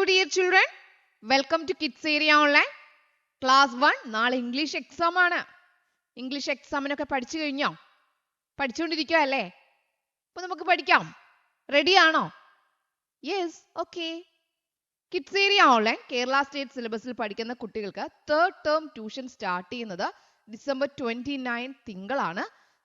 dear children, welcome to Kids Area Online. Class 1, നാളെ English exam ആണ്. English examനൊക്കെ പഠിച്ചു കഴിഞ്ഞോ? പഠിച്ചുകൊണ്ടിരിക്കുക അല്ലേ? അപ്പോൾ നമുക്ക് പഠിക്കാം. റെഡി ആണോ? Yes, okay. Kids Area Online Kerala state സിലബസിൽ പഠിക്കുന്ന കുട്ടികൾക്ക് തേർഡ് ടേം ട്യൂഷൻ സ്റ്റാർട്ട് ചെയ്യുന്നത് ഡിസംബർ 29 തിങ്കളാണ്.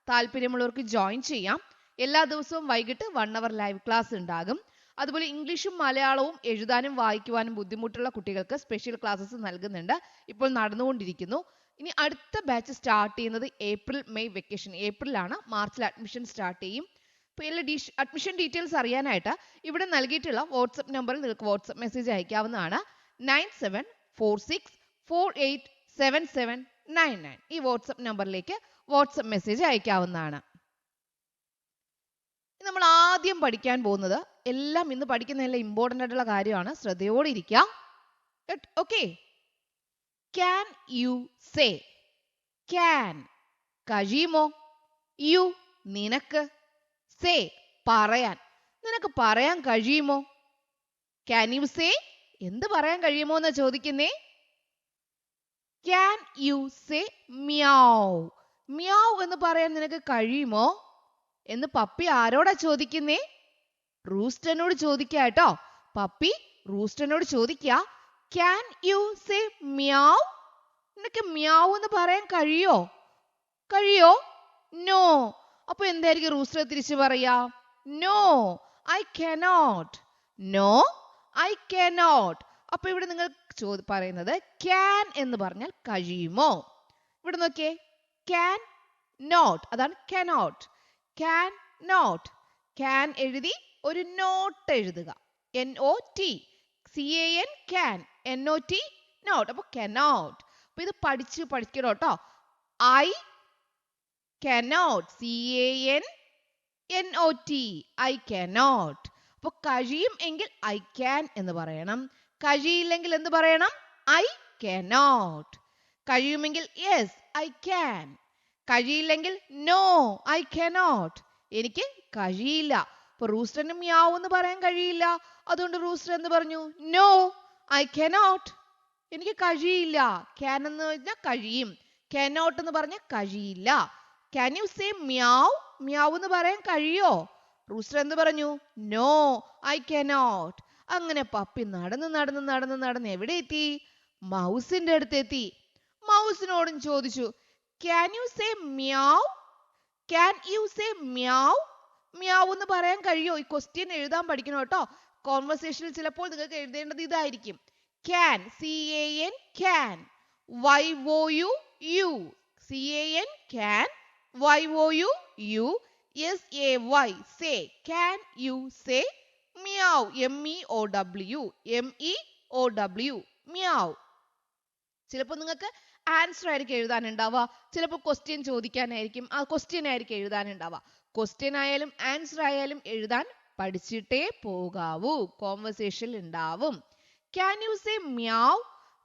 താല്പര്യമുള്ളവർക്ക് ജോയിൻ ചെയ്യാം. എല്ലാ ദിവസവും വൈകിട്ട് 1 hour ലൈവ് ക്ലാസ് ഉണ്ടാകും. അതുപോലെ ഇംഗ്ലീഷും മലയാളവും എഴുതാനും വായിക്കുവാനും ബുദ്ധിമുട്ടുള്ള കുട്ടികൾക്ക് സ്പെഷ്യൽ ക്ലാസ്സസ് നൽകുന്നുണ്ട്. ഇപ്പോൾ നടന്നുകൊണ്ടിരിക്കുന്നു. ഇനി അടുത്ത ബാച്ച് സ്റ്റാർട്ട് ചെയ്യുന്നത് ഏപ്രിൽ മെയ് വെക്കേഷൻ ഏപ്രിലാണ്. മാർച്ചിൽ അഡ്മിഷൻ സ്റ്റാർട്ട് ചെയ്യും. അപ്പോൾ എല്ലാ അഡ്മിഷൻ ഡീറ്റെയിൽസ് അറിയാനായിട്ട് ഇവിടെ നൽകിയിട്ടുള്ള വാട്സപ്പ് നമ്പറിൽ നിങ്ങൾക്ക് വാട്സപ്പ് മെസ്സേജ് അയക്കാവുന്നതാണ്. 9746487799 ഈ വാട്സപ്പ് നമ്പറിലേക്ക് വാട്സപ്പ് മെസ്സേജ് അയക്കാവുന്നതാണ്. നമ്മൾ ആദ്യം പഠിക്കാൻ പോകുന്നത് എല്ലാം ഇന്ന് പഠിക്കുന്നതെല്ലാം ഇമ്പോർട്ടൻ്റ് ആയിട്ടുള്ള കാര്യമാണ്. ശ്രദ്ധയോടെ ഇരിക്കുക. Okay, can you say. Can കഴിയുമോ? യു നിനക്ക്. സേ പറയാൻ. നിനക്ക് പറയാൻ കഴിയുമോ? ക്യാൻ യു സേ എന്ത് പറയാൻ കഴിയുമോ എന്ന് ചോദിക്കുന്നേ. Can you say meow. Meow എന്ന് പറയാൻ നിനക്ക് കഴിയുമോ എന്ന് പപ്പി ആരോടാ ചോദിക്കുന്നേ? റൂസ്റ്ററിനോട് ചോദിക്കുക കേട്ടോ. പപ്പി റൂസ്റ്ററിനോട് ചോദിക്കുക, ക്യാൻ യു സേ മ്യാവ്. നിനക്ക് മ്യാവ് എന്ന് പറയാൻ കഴിയോ? കഴിയോ? നോ. അപ്പൊ എന്തായിരിക്കും റൂസ്റ്റർ തിരിച്ചു പറയാ? No, I cannot. No, I cannot. അപ്പൊ ഇവിടെ നിങ്ങൾ പറയുന്നത് ക്യാൻ എന്ന് പറഞ്ഞാൽ കഴിയുമോ. ഇവിടെ നോക്കിയേ, ക്യാൻ നോട്ട്, അതാണ് കാനോട്ട്. Can not. ക്യാൻ എഴുതി ഒരു നോട്ട് എഴുതുക. NOT. CAN can. NOT not. അപ്പൊ കനോട്ട്. അപ്പൊ ഇത് പഠിക്കണം കേട്ടോ. I cannot. CANNOT. I cannot. അപ്പൊ കഴിയും എങ്കിൽ I can എന്ന് പറയണം. കഴിയില്ലെങ്കിൽ എന്ത് പറയണം? I cannot. കഴിയുമെങ്കിൽ yes, I can. കഴിയില്ലെങ്കിൽ no, I cannot. എനിക്ക് കഴിയില്ല. അപ്പൊ റൂസ്റ്ററിന് മ്യാവ് എന്ന് പറയാൻ കഴിയില്ല. അതുകൊണ്ട് റൂസ്റ്റർ എന്ന് പറഞ്ഞു? No, I cannot. എനിക്ക് കഴിയില്ല. ക്യാൻ എന്ന് പറഞ്ഞാൽ കഴിയും. cannot എന്ന് പറഞ്ഞാൽ കഴിയില്ല. Can you say meow. Meow എന്ന് പറയാൻ കഴിയോ? റൂസ്റ്റർ എന്ന് പറഞ്ഞു? No, I cannot. അങ്ങനെ പപ്പി നടന്ന് എവിടെ എത്തി? മൗസിന്റെ അടുത്ത് എത്തി. മൗസിനോടും ചോദിച്ചു, can you say meow. Can you say meow. Meow എന്ന് പറയാൻ കഴിയോ? ഈ ക്വസ്റ്റ്യൻ എഴുതാൻ പഠിക്കണം കേട്ടോ. കോൺവെർസേഷനിൽ ചിലപ്പോൾ നിങ്ങൾക്ക് എഴുതേണ്ടത് ഇതായിരിക്കും. Can, CAN can. YOU you. CAN can. YOU you. SAY say. Can you say meow. MEOW meow. ചിലപ്പോൾ നിങ്ങൾക്ക് ആൻസർ ആയിരിക്കും എഴുതാനുണ്ടാവുക. ചിലപ്പോൾ ക്വസ്റ്റ്യൻ ചോദിക്കാനായിരിക്കും. ആ ക്വസ്റ്റ്യൻ ആയിരിക്കും എഴുതാനുണ്ടാവുക. ക്വസ്റ്റ്യൻ ആയാലും ആൻസർ ആയാലും എഴുതാൻ പഠിച്ചിട്ടേ പോകാവൂ. കോൺവെർസേഷനിൽ ഉണ്ടാവും. Can you say meow.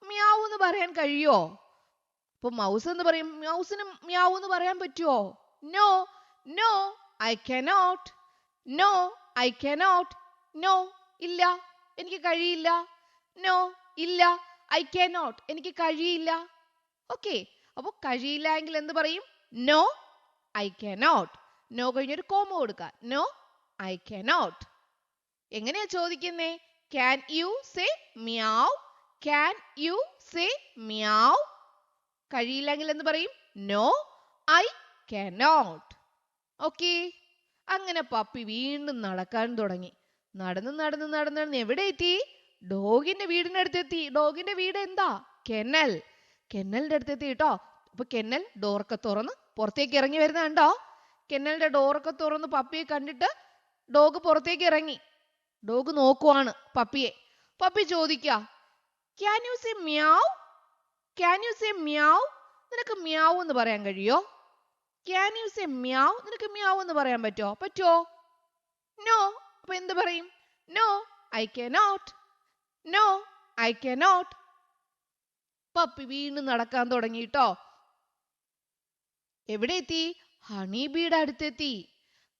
Meow എന്ന് പറയാൻ കഴിയോ? അപ്പൊ മൗസ് എന്ന് പറയും. മൗസിന് മ്യാവ് എന്ന് പറയാൻ പറ്റുമോ? No, no, I cannot. No, I cannot. നോ, ഇല്ല, എനിക്ക് കഴിയില്ല. നോ, ഇല്ല, ഐ കാനോട്ട്. എനിക്ക് കഴിയില്ല. ഓക്കെ, അപ്പൊ കഴിയില്ല എങ്കിൽ എന്ത് പറയും? No, I cannot. നോ കഴിഞ്ഞൊരു കോമ കൊടുക്കുക. No, I cannot. എങ്ങനെയാ ചോദിക്കുന്നേ? Can you say meow. Can you say meow. കഴിയില്ലെങ്കിൽ എന്ത് പറയും? No, I cannot. ഓക്കെ, അങ്ങനെ പപ്പി വീണ്ടും നടക്കാൻ തുടങ്ങി. നടന്ന് എവിടെ എത്തി? ഡോഗിന്റെ വീടിനടുത്ത് എത്തി. ഡോഗിന്റെ വീട് എന്താ? കെന്നൽ. കെന്നലിന്റെ അടുത്തെത്തി കേട്ടോ. അപ്പൊ കെന്നൽ ഡോറൊക്കെ തുറന്ന് പുറത്തേക്ക് ഇറങ്ങി വരുന്ന കണ്ടോ? കെന്നലിന്റെ ഡോറൊക്കെ തുറന്ന് പപ്പിയെ കണ്ടിട്ട് ഡോഗ് പുറത്തേക്ക് ഇറങ്ങി. ഡോഗ് നോക്കുവാണ് പപ്പിയെ. പപ്പി ചോദിക്കുക, can you say meow. Can you say meow. നിനക്ക് മ്യാവ് എന്ന് പറയാൻ കഴിയോ? Can you say meow. നിനക്ക് മ്യാവ് എന്ന് പറയാൻ പറ്റുമോ? നോ. അപ്പൊ എന്ത് പറയും? No, I cannot. No, I cannot. Puppy വീണ്ടും നടക്കാൻ തുടങ്ങി കേട്ടോ. എവിടെ എത്തി? ഹണി ബീയുടെ അടുത്തെത്തി.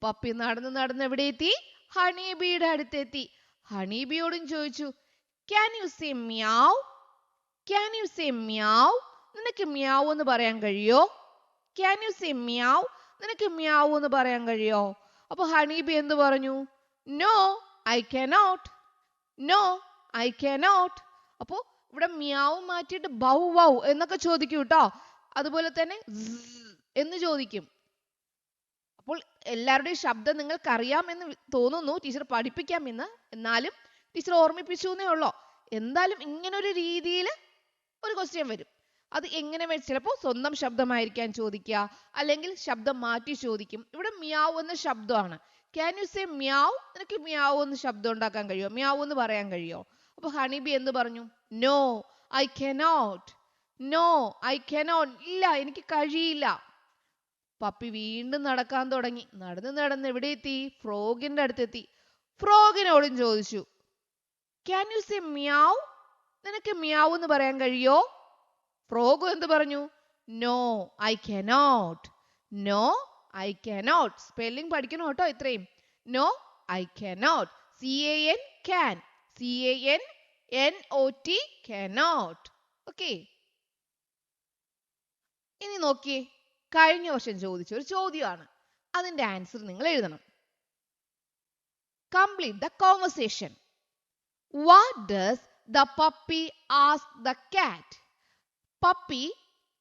പപ്പി നടന്ന് എവിടെ എത്തി? ഹണി ബീയുടെ അടുത്തെത്തി. ഹണി ബീയോടും ചോദിച്ചു, Can you say meow? Can you say meow? നിനക്ക് meow എന്ന് പറയാൻ കഴിയോ? Can you say meow? നിനക്ക് meow എന്ന് പറയാൻ കഴിയോ? അപ്പോൾ ഹണി ബി എന്ത് പറഞ്ഞു? No, I cannot. No, I cannot. അപ്പോൾ ഇവിടെ meow മാറ്റിയിട്ട് ബൗ വൗ എന്നൊക്കെ ചോദിക്കും കേട്ടോ. അതുപോലെ തന്നെ എന്ന് ചോദിക്കും. അപ്പോൾ എല്ലാവരുടെയും ശബ്ദം നിങ്ങൾക്ക് അറിയാമെന്ന് തോന്നുന്നു. ടീച്ചർ പഠിപ്പിക്കാമെന്ന്. എന്നാലും ടീച്ചർ ഓർമ്മിപ്പിച്ചു എന്നേ ഉള്ളൂ. എന്തായാലും ഇങ്ങനൊരു രീതിയിൽ ഒരു ക്വസ്റ്റ്യൻ വരും. അത് എങ്ങനെ ചിലപ്പോൾ സ്വന്തം ശബ്ദമായിരിക്കാൻ ചോദിക്കുക, അല്ലെങ്കിൽ ശബ്ദം മാറ്റി ചോദിക്കും. ഇവിടെ മിയാവ് എന്ന ശബ്ദമാണ്. Can you say meow? നിനക്ക് മ്യാവ് എന്ന് ശബ്ദം ഉണ്ടാക്കാൻ കഴിയുമോ? മ്യാവ് എന്ന് പറയാൻ കഴിയുമോ? അപ്പൊ ഹണിബി എന്ത് പറഞ്ഞു? No, I cannot. No, I cannot. ഇല്ല, എനിക്ക് കഴിയില്ല. പപ്പി വീണ്ടും നടക്കാൻ തുടങ്ങി. നടന്ന് എവിടെ എത്തി? ഫ്രോഗിന്റെ അടുത്തെത്തി. ഫ്രോഗിനോടും ചോദിച്ചു, ക്യാൻ യു സേ മ്യാവ്? നിനക്ക് മ്യാവ് എന്ന് പറയാൻ കഴിയോ? ഫ്രോഗ് എന്ത് പറഞ്ഞു? No, I cannot. No, I cannot. Spelling പഠിക്കണം കേട്ടോ ഇത്രയും. No, I cannot. CAN can. CANNOT cannot. Okay. ഇനി നോക്കിയേ, കഴിഞ്ഞ വർഷം ചോദിച്ച ഒരു ചോദ്യമാണ്. അതിന്റെ ആൻസർ നിങ്ങൾ എഴുതണം. Complete the conversation. What does the puppy ask the cat? Puppy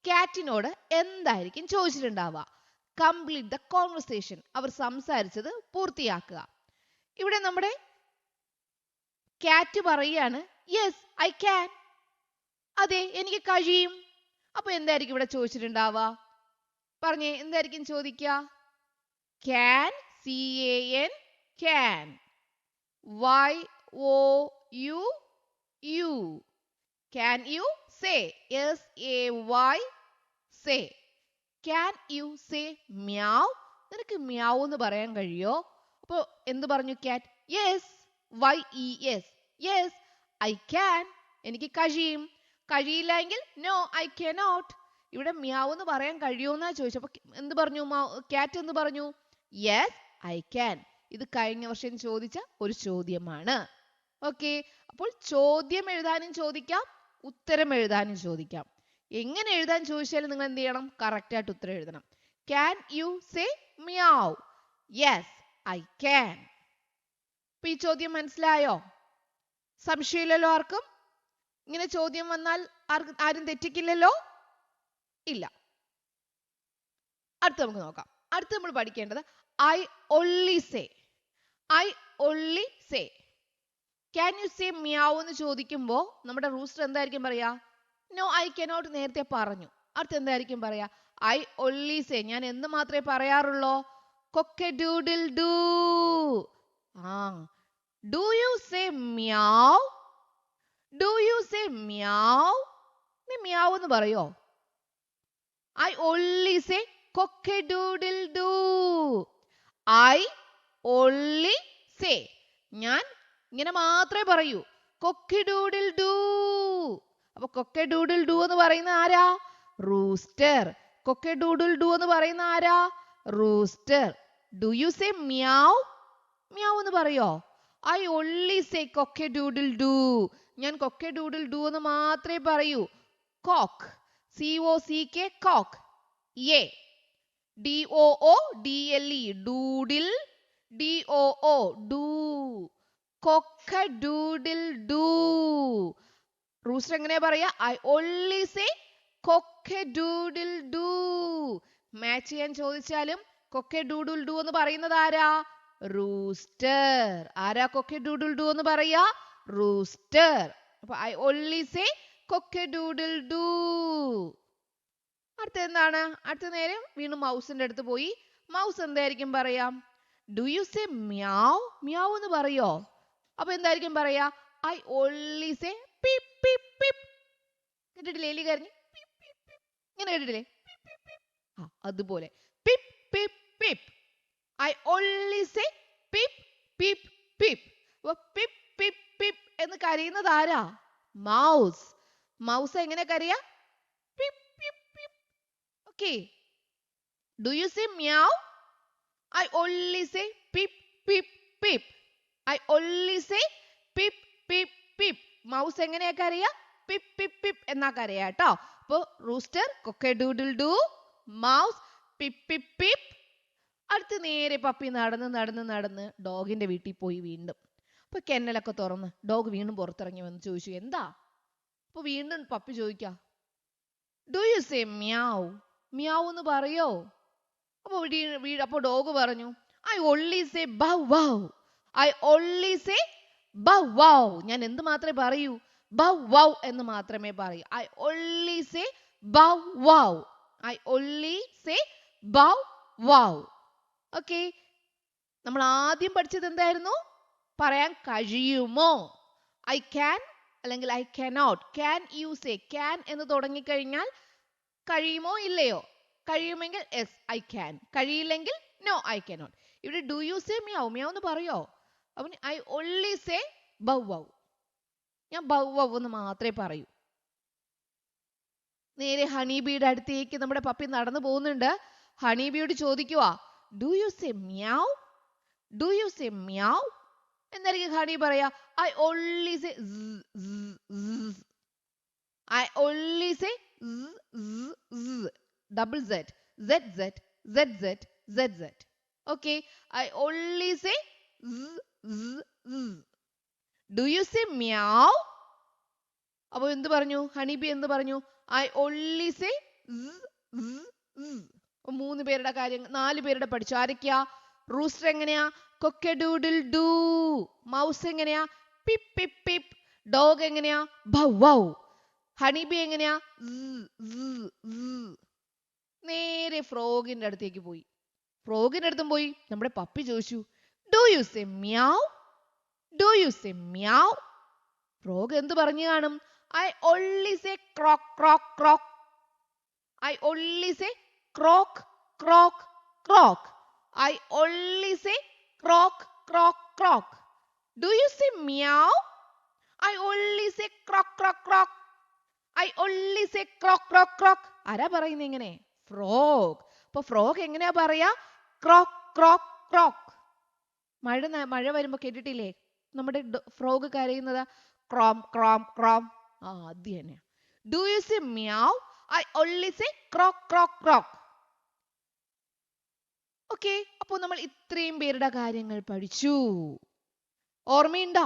കാറ്റിനോട് എന്തായിരിക്കും ചോദിച്ചിട്ടുണ്ടാവുക? Complete the conversation. അവർ സംസാരിച്ചത് പൂർത്തിയാക്കുക. ഇവിടെ നമ്മുടെ കാറ്റ് പറയാണ്, യെസ് ഐ ക്യാൻ. അതെ, എനിക്ക് കഴിയും. അപ്പൊ എന്തായിരിക്കും ഇവിടെ ചോദിച്ചിട്ടുണ്ടാവുക? പറഞ്ഞേ, എന്തായിരിക്കും ചോദിക്കുക? Can, CAN, can. YOU. Can you say? SAY, say. Can you say meow? നിനക്ക് meow എന്ന് പറയാൻ കഴിയോ? അപ്പോൾ എന്ത് പറഞ്ഞു കാറ്റ്? Yes, YES. Yes, I can. എനിക്ക് കഴിയും. കഴിയില്ല എങ്കിൽ നോ, ഐ കനോട്ട്. ഇവിടെ മ്യാവ് എന്ന് പറയാൻ കഴിയുമെന്നാ ചോദിച്ചു. അപ്പൊ എന്ത് പറഞ്ഞു കാറ്റ്? എന്ത് പറഞ്ഞു? Yes, I can. ഇത് കഴിഞ്ഞ വർഷം ചോദിച്ച ഒരു ചോദ്യമാണ്. ഓക്കെ. അപ്പോൾ ചോദ്യം എഴുതാനും ചോദിക്കാം, ഉത്തരം എഴുതാനും ചോദിക്കാം. എങ്ങനെ എഴുതാൻ ചോദിച്ചാലും നിങ്ങൾ എന്ത് ചെയ്യണം? കറക്റ്റ് ആയിട്ട് ഉത്തരം എഴുതണം. Can you say meow? Yes, I can. അപ്പൊ ഈ ചോദ്യം മനസ്സിലായോ? സംശയമില്ലല്ലോ ആർക്കും? ഇങ്ങനെ ചോദ്യം വന്നാൽ ആരും തെറ്റിക്കില്ലല്ലോ? ഇല്ല. അടുത്ത നമുക്ക് നോക്കാം. അടുത്ത് നമ്മൾ പഠിക്കേണ്ടത് I only say. I only say. Can you say meow എന്ന് ചോദിക്കുമ്പോൾ നമ്മുടെ റൂസ്റ്റർ എന്തായിരിക്കും പറയാ? നോ, ഐ കനോട്ട് നേരത്തെ പറഞ്ഞു. അടുത്ത് എന്തായിരിക്കും പറയാ? I only say. ഞാൻ എന്ന് മാത്രമേ പറയാറുള്ളൂ? Cock-a-doodle-doo. Do you say meow? Do you say meow? നീ മ്യാവ് എന്ന് പറയോ? I only say കൊക്കഡൂഡിൽ do. I only say. ഞാൻ ഇങ്ങനെ മാത്രമേ പറയൂ. Cock-a-doodle-doo. അപ്പൊ കൊക്കഡൂഡിൽ ഡൂ എന്ന് പറയുന്ന ആരാ? റൂസ്റ്റർ. കൊക്കഡൂഡിൽ ഡൂ എന്ന് പറയുന്ന ആരാ? Rooster. Do you say meow? Meow എന്ന് പറയോ? I only say കൊക്കഡൂഡിൽ doo. ഞാൻ കൊക്കഡൂഡിൽ ഡൂ എന്ന് മാത്രമേ പറയൂ. Cock, COCK, cock. A DOODLE, doodle. DOO, doo. Cock a doodle doo. Rooster എങ്ങനെയാ പറയാ? I only say കൊക്കഡൂഡിൽ doo. Match ചെയ്യാൻ ചോദിച്ചാലും കൊക്കഡൂഡിൽ ഡൂ എന്ന് പറയുന്നത് ആരാ? റൂസ്റ്റർ. ആരാ കൊക്കഡൂഡിൽ ഡൂ എന്ന് പറയാ? റൂസ്റ്റർ. അപ്പൊ ഐ ഒൺലി സേ കൊക്കഡൂഡിൽ ഡൂ. അടുത്ത എന്താണ്? അടുത്ത നേരം വീണ്ടും മൗസിന്റെ അടുത്ത് പോയി. മൗസ് എന്തായിരിക്കും പറയാം? Do you say meow? Meow എന്ന് പറയോ? അപ്പൊ എന്തായിരിക്കും പറയാ? I only say pip pip pip. കേട്ടിട്ടില്ലേ? എലി കരഞ്ഞ് ഇങ്ങനെ കേട്ടിട്ടില്ലേ? അതുപോലെ pip pip pip. I only say pip pip pip. Pip pip pip എന്ന് കരയുന്നത് ആരാ? മൗസ്. മൗസ് എങ്ങനെ കരയാ? Pip pip pip. Okay. Do you say meow? I only say peep, peep, peep. I only say peep, peep, peep. Mouse എങ്ങനെയാ കരയാ? Pip pip പിപ് എന്നാ കരയാ കേട്ടോ. അപ്പൊ rooster കൊക്കെ ഡൂഡിൽ ഡു, മൗസ് പിപ് പിപ് പിപ്. അടുത്ത് നേരെ പപ്പി നടന്ന് നടന്ന് നടന്ന് ഡോഗിന്റെ വീട്ടിൽ പോയി വീണ്ടും. അപ്പൊ കെന്നലൊക്കെ തുറന്ന് ഡോഗ് വീണ്ടും പുറത്തിറങ്ങി വന്ന് ചോദിച്ചു എന്താ? അപ്പൊ വീണ്ടും പപ്പി ചോദിക്കാ, do you say meow? Meow എന്ന് പറയോ? അപ്പൊ ഡോഗ് പറഞ്ഞു, I only say bow wow. I only say bow wow. ഞാൻ എന്ത് മാത്രമേ പറയൂ? ബൗ വൗ എന്ന് മാത്രമേ പറയൂ. I only say bow wow. I only say bow wow. Okay, നമ്മൾ ആദ്യം പഠിച്ചത് എന്തായിരുന്നു? പറയാൻ കഴിയുമോ? ഐ ക്യാൻ അല്ലെങ്കിൽ I cannot. Can you say. Can എന്ന് തുടങ്ങിക്കഴിഞ്ഞാൽ കഴിയുമോ ഇല്ലയോ? കഴിയുമെങ്കിൽ യെസ് ഐ ക്യാൻ, കഴിയില്ലെങ്കിൽ നോ ഐ കനോട്ട്. ഇവിടെ do you say meow? Meow എന്ന് പറയോ? അവൻ I only say bow wow. ഞാൻ ബൗ വൗ എന്ന് മാത്രമേ പറയൂ. നേരെ ഹണിബിയുടെ അടുത്തേക്ക് നമ്മുടെ പപ്പി നടന്നു പോകുന്നുണ്ട്. ഹണിബിയോട് ചോദിക്കുവാ, do you say meow? Do you say meow? എന്നായിരിക്കും ഹണി പറയാ? I only say I only say double zed zed zed zed zed zed zed. Okay, I only say do you say meow? അപ്പൊ എന്ത് പറഞ്ഞു honeybee? എന്ത് പറഞ്ഞു? I only say. മൂന്ന് പേരുടെ കാര്യം, 4 പേരുടെ പഠിച്ചു. ആരൊക്കെയാ? റൂസ്റ്റർ എങ്ങനെയാ? കൊക്കഡൂഡിൽ ഡൂ. മൗസ് എങ്ങനെയാ? പിപ് പിപ് പിപ്. ഡോഗ് എങ്ങനെയാ? Bow wow. ഹണിബി എങ്ങനെയാ? നേരെ ഫ്രോഗിന്റെ അടുത്തേക്ക് പോയി. ഫ്രോഗിന്റെ അടുത്തും പോയി നമ്മുടെ പപ്പി ചോദിച്ചു, do you say meow? Do you say meow? Frog എന്ത് പറഞ്ഞു കാണും? I only say croak croak croak. I only say croak croak croak. I only say croak, croak, croak. Do you say meow? I only say croak, croak, croak. I only say croak, croak, croak. ആരാ പറയുന്നത് ഇങ്ങനെ? Frog. അപ്പൊ frog എങ്ങനെയാ പറയാ? Croak croak croak. മഴ വരുമ്പോ കേട്ടിട്ടില്ലേ നമ്മുടെ ഫ്രോഗ് കരയുന്നത്? ക്രോം ക്രോം ക്രോം. അത് തന്നെ. Do you say meow? I only say croak croak croak. Okay, അപ്പൊ നമ്മൾ ഇത്രയും പേരുടെ കാര്യങ്ങൾ പഠിച്ചു. ഓർമ്മയുണ്ടോ?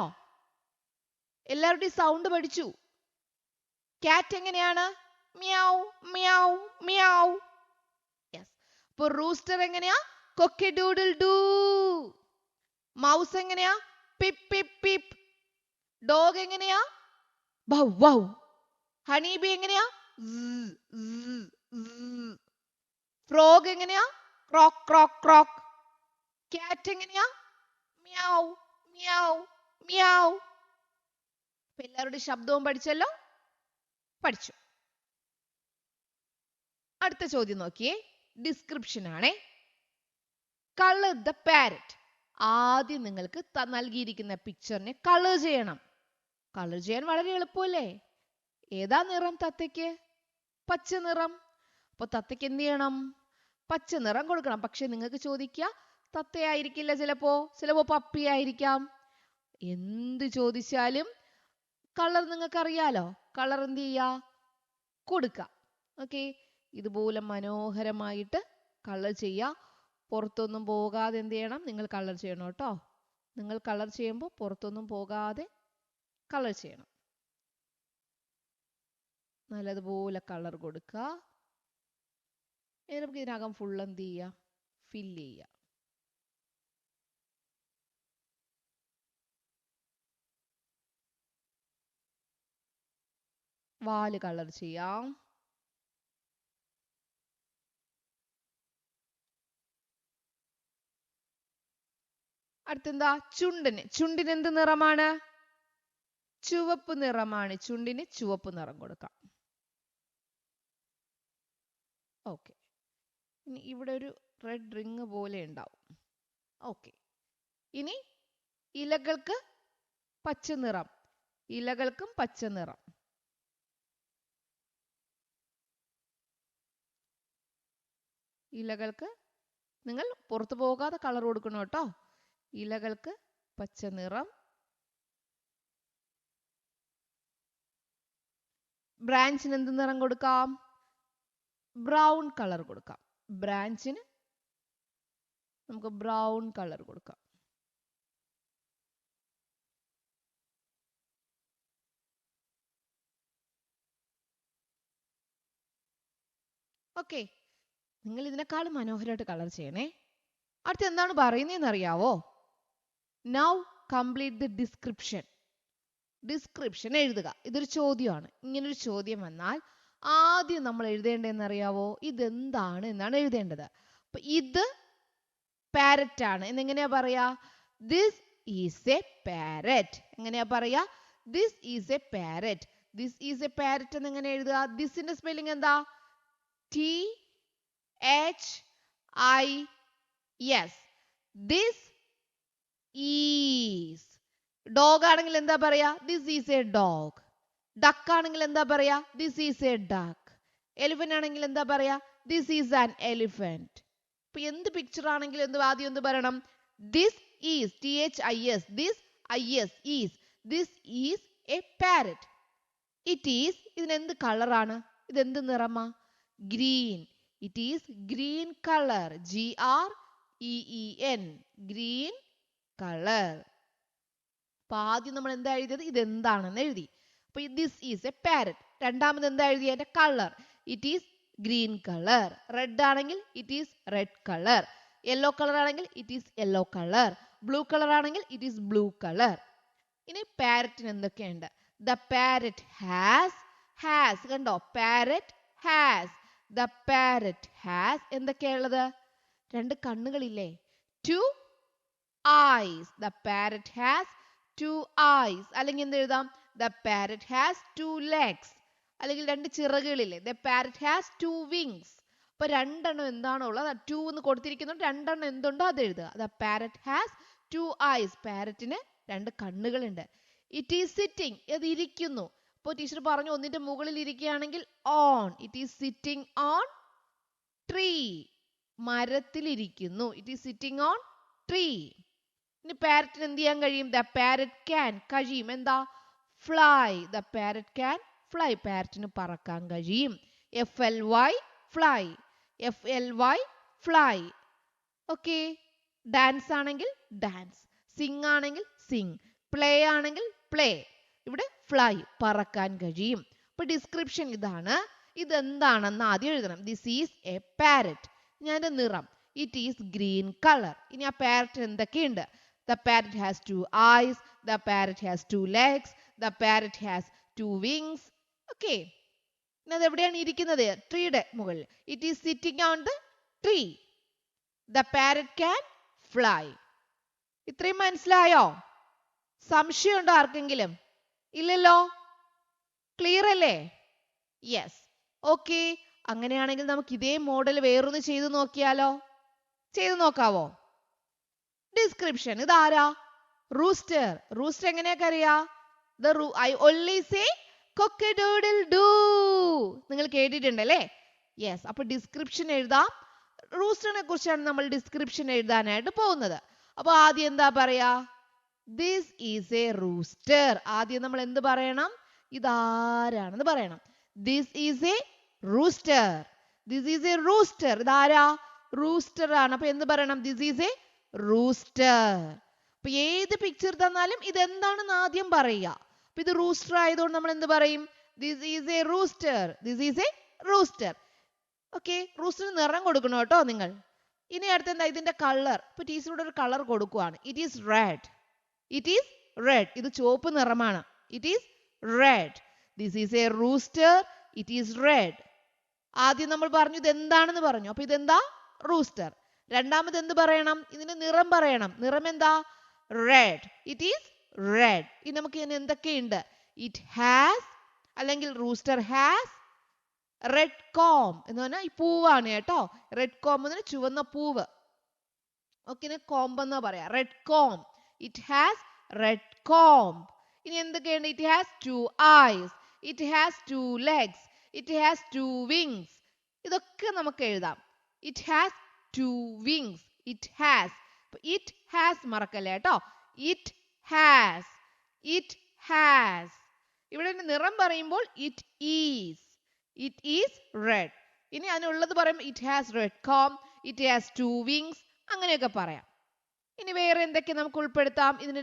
എല്ലാവരുടെയും സൗണ്ട് പഠിച്ചു. കാറ്റ് എങ്ങനെയാണ്? മ്യാവ് മ്യാവ് മ്യാവ്. യെസ്. അപ്പൊ റൂസ്റ്റർ എങ്ങനെയാ? കൊക്കഡൂഡിൽ ഡൂ. മൗസ് എങ്ങനെയാ? പിപ് പിപ് പിപ്. ഡോഗ് എങ്ങനെയാ? Bow wow. ഹണിബി എങ്ങനെയാ? ഫ്രോഗ് എങ്ങനെയാ? Croak croak croak. കാറ്റ് എങ്ങനെയാ? മ്യാവ് മ്യാവ് മ്യാവ്. അപ്പൊ എല്ലാവരുടെ ശബ്ദവും പഠിച്ചല്ലോ? പഠിച്ചു. അടുത്ത ചോദ്യം നോക്കിയേ, ഡിസ്ക്രിപ്ഷൻ ആണേ. Colour the parrot. ആദ്യം നിങ്ങൾക്ക് നൽകിയിരിക്കുന്ന പിക്ചറിനെ കളർ ചെയ്യണം. കളർ ചെയ്യാൻ വളരെ എളുപ്പമല്ലേ? ഏതാ നിറം തത്തയ്ക്ക്? പച്ച നിറം. അപ്പൊ തത്തയ്ക്ക് എന്ത് ചെയ്യണം? പച്ച നിറം കൊടുക്കണം. പക്ഷെ നിങ്ങൾക്ക് ചോദിക്കുക തത്തയായിരിക്കില്ല, ചിലപ്പോ പപ്പി ആയിരിക്കാം. എന്ത് ചോദിച്ചാലും കളർ നിങ്ങൾക്ക് അറിയാലോ. കളർ എന്ത് ചെയ്യാ? കൊടുക്കുക. ഓക്കെ, ഇതുപോലെ മനോഹരമായിട്ട് കളർ ചെയ്യാ. പുറത്തൊന്നും പോകാതെ എന്ത് ചെയ്യണം? നിങ്ങൾ കളർ ചെയ്യണം കേട്ടോ. നിങ്ങൾ കളർ ചെയ്യുമ്പോൾ പുറത്തൊന്നും പോകാതെ കളർ ചെയ്യണം. നല്ലതുപോലെ കളർ കൊടുക്കുക. നമുക്ക് ഇതിനകം ഫുൾ എന്ത് ചെയ്യുക? ഫില്ല് ചെയ്യുക. വാല് കളർ ചെയ്യാം. അടുത്തെന്താ? ചുണ്ടിന് എന്ത് നിറമാണ്? ചുവപ്പ് നിറമാണ്. ചുണ്ടിന് ചുവപ്പ് നിറം കൊടുക്കാം. ഓക്കെ, ഇനി ഇവിടെ ഒരു റെഡ് റിങ് പോലെ ഉണ്ടാവും. ഓക്കെ, ഇനി ഇലകൾക്ക് പച്ച നിറം. ഇലകൾക്കും പച്ച നിറം. ഇലകൾക്ക് നിങ്ങൾ പുറത്തു പോകാതെ കളർ കൊടുക്കണം കേട്ടോ. ഇലകൾക്ക് പച്ച നിറം. ബ്രാഞ്ചിന് എന്ത് നിറം കൊടുക്കാം? ബ്രൗൺ കളർ കൊടുക്കാം. ബ്രാഞ്ചിന് നമുക്ക് ബ്രൗൺ കളർ കൊടുക്കാം. ഓക്കെ, നിങ്ങൾ ഇതിനേക്കാളും മനോഹരമായിട്ട് കളർ ചെയ്യണേ. അടുത്ത് എന്താണ് പറയുന്നതെന്ന് അറിയാവോ? Now complete the description. Description എഴുതുക. ഇതൊരു ചോദ്യമാണ്. ഇങ്ങനൊരു ചോദ്യം വന്നാൽ ആദ്യം നമ്മൾ എഴുതേണ്ടതെന്ന് അറിയാവോ? ഇതെന്താണ് എന്നാണ് എഴുതേണ്ടത്. അപ്പൊ ഇത് പാരറ്റ് ആണ് എന്നെങ്ങനെയാ പറയാ? This is a parrot. എങ്ങനെയാ പറയാ? This is a parrot. This is a parrot എന്ന് എങ്ങനെ എഴുതുക? ദിസിന്റെ സ്പെല്ലിംഗ് എന്താ? THIS. This is. ഡോഗ് ആണെങ്കിൽ എന്താ പറയാ? This is A dog. Duck ആണെങ്കിൽ എന്താ പറയാ? This is A duck. Elephant ആണെങ്കിൽ എന്താ പറയാ? This is an elephant. ഇപ്പൊ എന്ത് പിക്ചർ ആണെങ്കിലും ആദ്യം എന്ത് പറയണം? This is. THIS. This IS is. This is a parrot. It is. ഇതിനെന്ത് കളറാണ്? ഇതെന്ത് നിറമാ? Green. It is green colour. GREEN. Green colour. അപ്പൊ ആദ്യം നമ്മൾ എന്താ എഴുതിയത്? ഇതെന്താണെന്ന് എഴുതി. അപ്പൊ ദിസ് ഈസ് എ പാരറ്റ്. രണ്ടാമത് എന്താ എഴുതി? അതിന്റെ colour. It is green colour. Red ആണെങ്കിൽ it is red colour. Yellow colour ആണെങ്കിൽ it is yellow colour. Blue colour ആണെങ്കിൽ ഇറ്റ് ഈസ് ബ്ലൂ കളർ. ഇനി പാരറ്റിന് എന്തൊക്കെയുണ്ട്? The parrot has. ഹാസ് കണ്ടോ? Parrot has. The parrot has എന്തൊക്കെയുള്ളത്? രണ്ട് കണ്ണുകളില്ലേ? 2 eyes. The parrot has 2 eyes. അല്ലെങ്കിൽ എന്ത് എഴുതാം? The parrot has 2 legs. അല്ലെങ്കിൽ രണ്ട് ചിറകുകളില്ലേ? The parrot has 2 wings. അപ്പൊ രണ്ടെണ്ണം എന്താണോ ഉള്ളത്? 2 എന്ന് കൊടുത്തിരിക്കുന്നുണ്ട്. രണ്ടെണ്ണം എന്തുണ്ടോ അത് എഴുതുക. The parrot has 2 eyes. പാരറ്റിന് രണ്ട് കണ്ണുകളുണ്ട്. It is sitting. അത് ഇരിക്കുന്നു. അപ്പോൾ ടീച്ചർ പറഞ്ഞു ഒന്നിന്റെ മുകളിൽ ഇരിക്കുകയാണെങ്കിൽ on. It is sitting on tree. മരത്തിലിരിക്കുന്നു. It is sitting on tree. ഇനി പാരറ്റിന് എന്ത് ചെയ്യാൻ കഴിയും? The parrot can. കഴിയും. എന്താ? Fly. The parrot can fly. പാരറ്റിന് പറക്കാൻ കഴിയും. FLY fly. FLY fly. Okay. Dance ആണെങ്കിൽ ഡാൻസ്. സിംഗ് ആണെങ്കിൽ സിംഗ്. പ്ലേ ആണെങ്കിൽ പ്ലേ. ഇവിടെ ഫ്ലൈ പറക്കാൻ കഴിയും. അപ്പൊ ഡിസ്ക്രിപ്ഷൻ ഇതാണ്. ഇതെന്താണെന്ന് ആദ്യം എഴുതണം. This is a parrot. ഞാൻ നിറം. It is green colour. ഇനി ആ പാരറ്റ് എന്തൊക്കെയുണ്ട്? The parrot has 2 eyes. The parrot has 2 legs. The parrot has 2 wings. Okay. ഇനി അത് എവിടെയാണ് ഇരിക്കുന്നത്? ട്രീയുടെ മുകളിൽ. It is sitting on the tree. The parrot can fly. ഇത്രയും മനസ്സിലായോ? സംശയമുണ്ടോ ആർക്കെങ്കിലും? ഇല്ലല്ലോ. ക്ലിയർ അല്ലേ? യെസ്. ഓക്കെ. അങ്ങനെയാണെങ്കിൽ നമുക്ക് ഇതേ മോഡൽ വേറൊന്ന് ചെയ്തു നോക്കിയാലോ? ചെയ്തു നോക്കാവോ? ഡിസ്ക്രിപ്ഷൻ. ഇതാരാ? റൂസ്റ്റർ. റൂസ്റ്റർ എങ്ങനെയൊക്കെ അറിയാ? I only say cock-a-doodle-doo. നിങ്ങൾ കേട്ടിട്ടുണ്ടല്ലേ? യെസ്. അപ്പൊ ഡിസ്ക്രിപ്ഷൻ എഴുതാം. റൂസ്റ്ററിനെ കുറിച്ചാണ് നമ്മൾ ഡിസ്ക്രിപ്ഷൻ എഴുതാനായിട്ട് പോകുന്നത്. അപ്പൊ ആദ്യം എന്താ പറയാ? This is a rooster. ആദ്യം നമ്മൾ എന്ത് പറയണം? ഇതാരാണെന്ന് പറയണം. This is a rooster. This is a rooster. ഇതാരാ? റൂസ്റ്റർ ആണ്. അപ്പൊ എന്ത് പറയണം? This is a rooster. അപ്പൊ ഏത് പിക്ചർ തന്നാലും ഇതെന്താണെന്ന് ആദ്യം പറയുക. അപ്പൊ ഇത് റൂസ്റ്റർ ആയതുകൊണ്ട് നമ്മൾ എന്ത് പറയും? This is a rooster. This is a rooster. Okay. റൂസ്റ്ററിന് നിറം കൊടുക്കണം കേട്ടോ നിങ്ങൾ. ഇനി അടുത്ത എന്താ? ഇതിന്റെ കളർ. ഇപ്പൊ ടീച്ചറോട് ഒരു കളർ കൊടുക്കുവാണ്. It is red. It is red. ഇത് ചുവപ്പ് നിറമാണ്. It is red. This is a rooster. It is red. ആദ്യം നമ്മൾ പറഞ്ഞു ഇത് എന്താണെന്ന് പറഞ്ഞു. അപ്പൊ ഇതെന്താ? റൂസ്റ്റർ. രണ്ടാമത് എന്ത് പറയണം? ഇതിന്റെ നിറം പറയണം. നിറം എന്താ? റെഡ്. It is red. ഇനി നമുക്ക് ഇതിന് എന്തൊക്കെയുണ്ട്? ഇറ്റ് ഹാസ് അല്ലെങ്കിൽ റൂസ്റ്റർ ഹാസ് റെഡ് കോം എന്ന് പറഞ്ഞാൽ ഈ പൂവാണ് കേട്ടോ. റെഡ് കോം എന്ന് പറഞ്ഞാൽ ചുവന്ന പൂവ്. ഓക്കെ. കോംബെന്നാ പറയാ. Red com. It has red com. ഇനി എന്തൊക്കെയുണ്ട്? It has 2 eyes. It has 2 legs. It has 2 wings. ഇതൊക്കെ നമുക്ക് എഴുതാം. It has 2 wings. It has. It has മറക്കല്ലേ കേട്ടോ. It has. It has. ഇവിടെ നിറം പറയുമ്പോൾ ഇറ്റ് ഈസ് റെഡ്. ഇനി അതിനുള്ളത് പറയുമ്പോൾ it has red com, it has 2 wings, അങ്ങനെയൊക്കെ പറയാം. ഇനി വേറെ എന്തൊക്കെ നമുക്ക് ഉൾപ്പെടുത്താം? ഇതിന്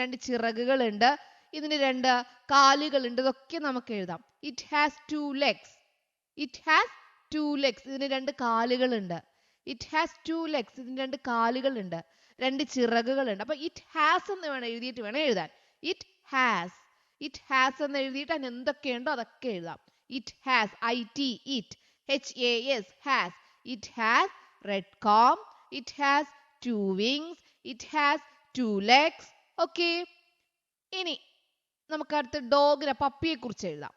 രണ്ട് ചിറകുകളുണ്ട്, ഇതിന് 2 കാലുകളുണ്ട്, ഇതൊക്കെ നമുക്ക് എഴുതാം. It has 2 legs. ഇതിന് 2 കാലുകളുണ്ട്. It has 2 legs. ഇതിന് 2 കാലുകളുണ്ട്, 2 ചിറകുകളുണ്ട്. അപ്പൊ ഇറ്റ് ഹാസ് എന്ന് വേണം എഴുതിയിട്ട് വേണം എഴുതാൻ. ഇറ്റ് ഹാസ് എന്ന് എഴുതിയിട്ട് അതിന് എന്തൊക്കെയുണ്ടോ അതൊക്കെ എഴുതാം. It has, HAS, has. It has red com, it has 2 wings, it has 2 legs. Okay. ഇനി നമുക്ക് അടുത്ത ഡോഗിനെ, പപ്പിയെ കുറിച്ച് എഴുതാം.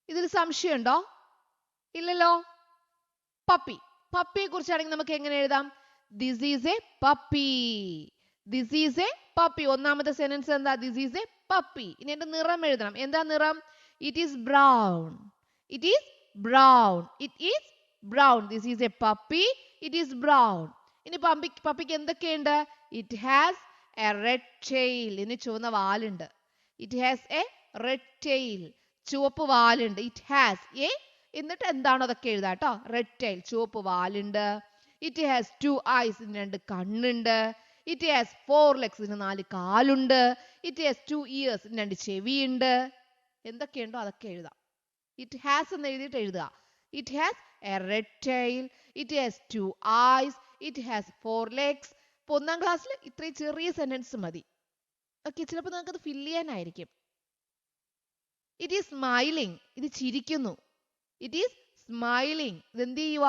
ഇതിൽ സംശയമുണ്ടോ? ഇല്ലല്ലോ. പപ്പിയെ കുറിച്ചാണെങ്കിൽ നമുക്ക് എങ്ങനെ എഴുതാം? This is a puppy. ഒന്നാമത്തെ സെന്റൻസ് എന്താ? This is a puppy. ഇനി എന്റെ നിറം എഴുതണം. എന്താ നിറം? It is brown. This is a puppy, it is brown. ഇനി പപ്പിക്ക് എന്തൊക്കെയുണ്ട്? It has a red tail. ഇനി ചുവന്ന വാലുണ്ട്. It has a red tail, ചുവപ്പ് വാലുണ്ട്. ഇറ്റ് ഹാസ് എ, എന്നിട്ട് എന്താണോ അതൊക്കെ എഴുതാം കേട്ടോ. റെഡ് ടെയിൽ, ചുവപ്പ് വാലുണ്ട്. ഇറ്റ് ഹാസ് 2 eyes, ഇതിന് 2 കണ്ണുണ്ട്. ഇറ്റ് ഹാസ് 4 legs, ഇതിന് 4 കാലുണ്ട്. ഇറ്റ് ഹാസ് 2 ears, ഇതിന് 2 ചെവിയുണ്ട്. എന്തൊക്കെയുണ്ടോ അതൊക്കെ എഴുതാം. ഇറ്റ് ഹാസ് എന്ന് എഴുതിയിട്ട് എഴുതുക. It has a red tail, it has 2 eyes, it has 4 legs. ഇപ്പൊ 1ാം ക്ലാസ്സിൽ ഇത്രയും ചെറിയ സെന്റൻസ് മതി. ഓക്കെ, ചിലപ്പോൾ നിങ്ങൾക്ക് അത് ഫില്ല് ചെയ്യാനായിരിക്കും. ഇറ്റ് ഈസ് സ്മൈലിംഗ്, ഇത് ചിരിക്കുന്നു. ഇറ്റ് ഈസ് സ്മൈലിംഗ്, ഇത് എന്ത് ചെയ്യുക?